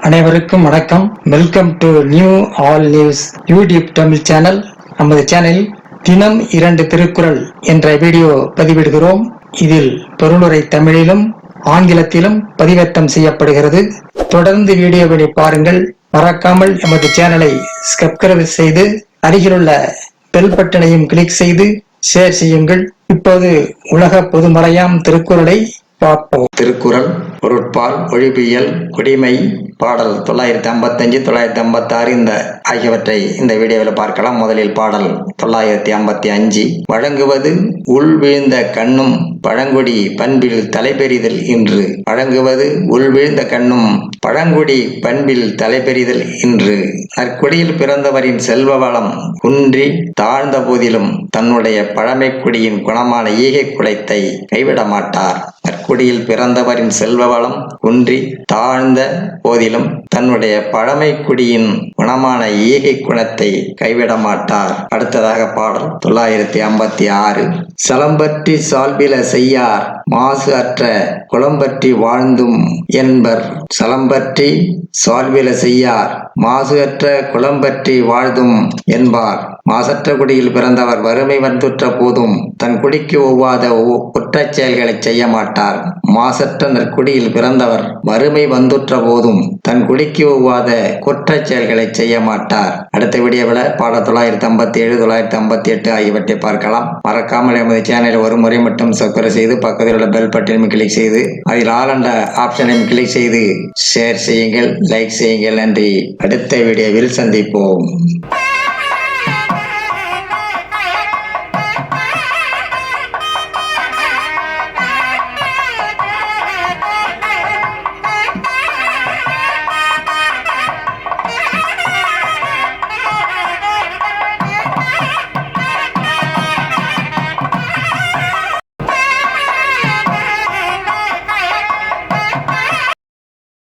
அனைவருக்கும் வணக்கம். Welcome to new all news YouTube Tamil channel. நமது சேனலில் தினம் 2 திருக்குறள் என்ற வீடியோ பதிவிடுகிறோம். இதில் பொருளுரை தமிழிலும் ஆங்கிலத்திலும் பதிவேற்றம் செய்யப்படுகிறது. தொடர்ந்து வீடியோவை பாருங்கள். மறக்காமல் எமது சேனலை சப்ஸ்கிரைப் செய்து அருகிலுள்ள பெல் பட்டனையும் கிளிக் செய்து ஷேர் செய்யுங்கள். இப்போது உலக பொதுமறையாம் திருக்குறளை பார்ப்போம். திருக்குறள் பொருட்பால், ஒழிபியல், குடிமை, பாடல் 955, 956 ஆகியவற்றை இந்த வீடியோவில் பார்க்கலாம். முதலில் பாடல் 955. வழங்குவது உள் வீழ்ந்த கண்ணும் பழங்குடி பண்பில் தலைபெறிதல் இன்று. வழங்குவது உள் வீழ்ந்த கண்ணும் பழங்குடி பண்பில் தலைபெறிதல் இன்று. நற்குடியில் பிறந்தவரின் செல்வ வளம் குன்றி தாழ்ந்த போதிலும் தன்னுடைய பழமை குடியின் குணமான ஈகை குலத்தை கைவிட மாட்டார். நற்குடியில் பிறந்தவரின் செல்வ வளம் குன்றி தாழ்ந்த போதிலும் தன்னுடைய பழமை குடியின் குணமான ஈகை குணத்தை கைவிட மாட்டார். அடுத்ததாக பாடல் 956. சலம்பற்றி சால்பில செய்யார் மாசு அற்ற குளம்பற்றி வாழ்ந்தும் என்பர். சலம்பற்றி சால்பில செய்யார் மாசு அற்ற குளம்பற்றி வாழ்ந்தும் என்பார். மாசற்ற குடியில் பிறந்தவர் வறுமை வந்துற்ற போதும் தன் குடிக்கு ஒவ்வாத குற்றச் செயல்களை செய்ய மாட்டார். மாசற்ற நற்குடியில் பிறந்தவர் வறுமை வந்துற்ற போதும் தன் குடிக்கு ஒவ்வாத குற்றச் செயல்களை செய்ய மாட்டார். அடுத்த வீடியோவில் பாடல் 957, 958 ஆகியவற்றை பார்க்கலாம். மறக்காமல் எமது சேனலை ஒரு முறை மட்டும் சப்ஸ்கிரைப் செய்து பக்கத்தில் உள்ள பெல் பட்டனையும் கிளிக் செய்து அதில் ஆல் என்ற ஆப்ஷனையும் கிளிக் செய்து ஷேர் செய்யுங்கள், லைக் செய்யுங்கள். நன்றி. அடுத்த வீடியோவில் சந்திப்போம்.